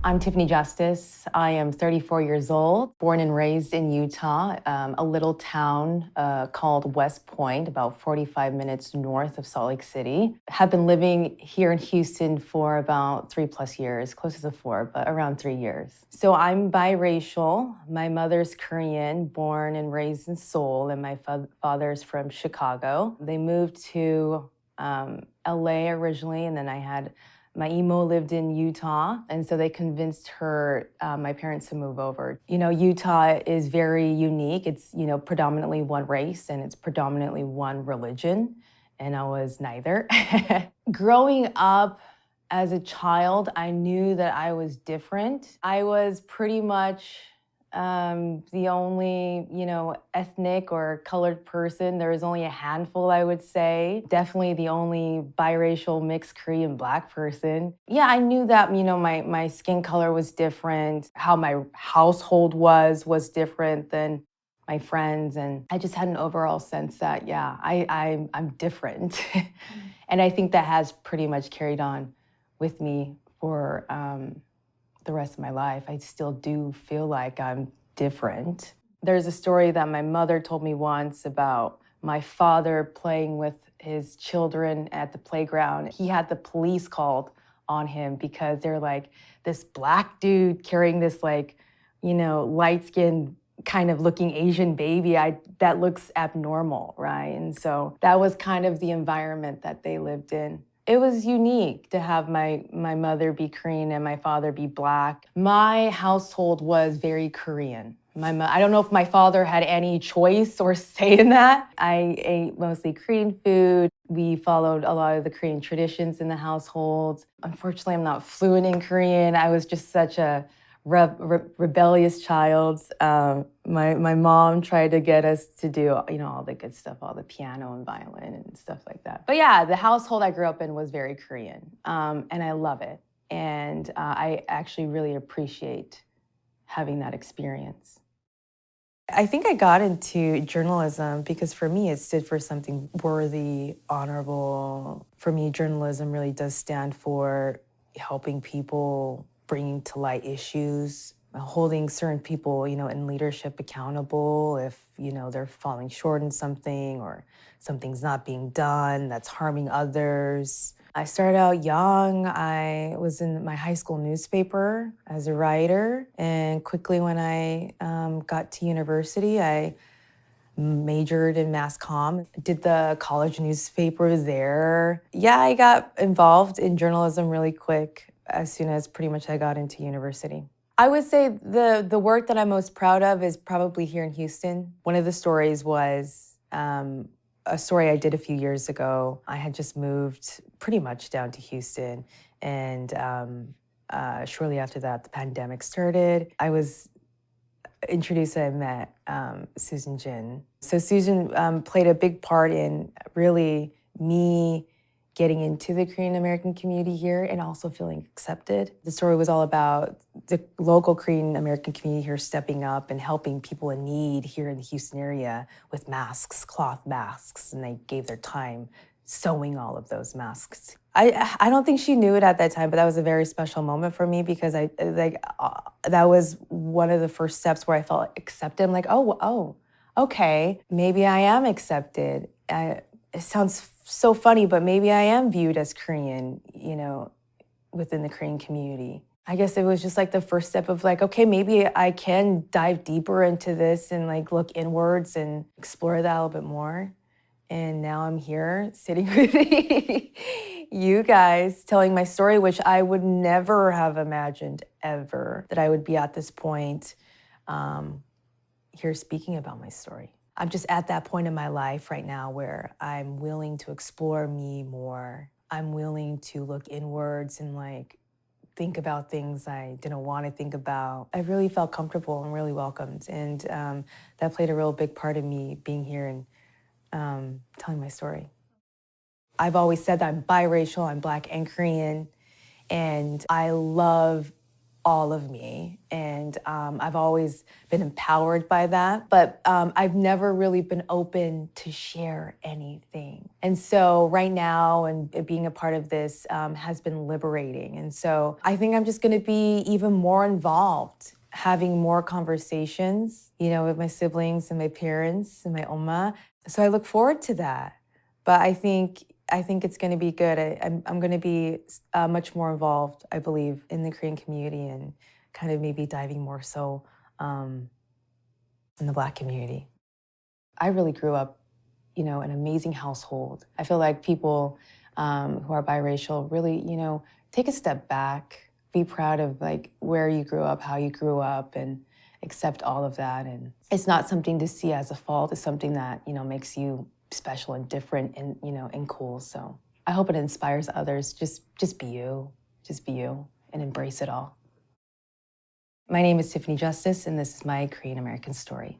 I'm Tiffany Justice. I am 34 years old, born and raised in Utah, a little town called West Point, about 45 minutes north of Salt Lake City. Have been living here in Houston for about 3+ years, closer to 4, but around 3 years. So I'm biracial. My mother's Korean, born and raised in Seoul, and my father's from Chicago. They moved to LA originally, and then my emo lived in Utah, and so they convinced my parents to move over. Utah is very unique. It's, predominantly one race and it's predominantly one religion, and I was neither. Growing up as a child, I knew that I was different. I was pretty much the only, ethnic or colored person. There was only a handful, I would say. Definitely the only biracial mixed Korean Black person. Yeah, I knew that, my skin color was different, how my household was different than my friends. And I just had an overall sense that, yeah, I'm different. And I think that has pretty much carried on with me for the rest of my life. I still do feel like I'm different. There's a story that my mother told me once about my father playing with his children at the playground. He had the police called on him because they're like, this Black dude carrying this light-skinned kind of looking Asian baby, that looks abnormal, right? And so that was kind of the environment that they lived in. It was unique to have my mother be Korean and my father be Black. My household was very Korean. I don't know if my father had any choice or say in that. I ate mostly Korean food. We followed a lot of the Korean traditions in the household. Unfortunately, I'm not fluent in Korean. I was just such a rebellious child. My mom tried to get us to do, all the good stuff, all the piano and violin and stuff like that. But yeah, the household I grew up in was very Korean, and I love it. And I actually really appreciate having that experience. I think I got into journalism because for me, it stood for something worthy, honorable. For me, journalism really does stand for helping people, bringing to light issues, holding certain people, in leadership accountable if, they're falling short in something or something's not being done that's harming others. I started out young. I was in my high school newspaper as a writer, and quickly when I got to university, I majored in mass comm, did the college newspaper there. Yeah, I got involved in journalism really quick as soon as pretty much I got into university. I would say the work that I'm most proud of is probably here in Houston. One of the stories was a story I did a few years ago. I had just moved pretty much down to Houston, and shortly after that, the pandemic started. I was introduced and I met Susan Jin. So Susan played a big part in really me getting into the Korean American community here and also feeling accepted. The story was all about the local Korean American community here stepping up and helping people in need here in the Houston area with masks, cloth masks, and they gave their time sewing all of those masks. I don't think she knew it at that time, but that was a very special moment for me because that was one of the first steps where I felt accepted. I'm like, oh, okay, maybe I am accepted. It sounds so funny, but maybe I am viewed as Korean, within the Korean community. I guess it was just like the first step of like, okay, maybe I can dive deeper into this and like look inwards and explore that a little bit more. And now I'm here sitting with you guys telling my story, which I would never have imagined ever that I would be at this point here speaking about my story. I'm just at that point in my life right now where I'm willing to explore me more. I'm willing to look inwards and like think about things I didn't want to think about. I really felt comfortable and really welcomed. And that played a real big part of me being here and telling my story. I've always said that I'm biracial, I'm Black and Korean, and I love all of me. And I've always been empowered by that, but I've never really been open to share anything And so right now, and being a part of this has been liberating. And so I think I'm just going to be even more involved, having more conversations, with my siblings and my parents and my oma. So I look forward to that. But I think it's going to be good. I'm going to be much more involved, I believe, in the Korean community and kind of maybe diving more so um, in the Black community. I really grew up, an amazing household. I feel like people who are biracial really, take a step back, be proud of like where you grew up, how you grew up, and accept all of that. And it's not something to see as a fault. It's something that, makes you special and different and, and cool. So I hope it inspires others. Just be you and embrace it all. My name is Tiffany Justice, and this is my Korean American story.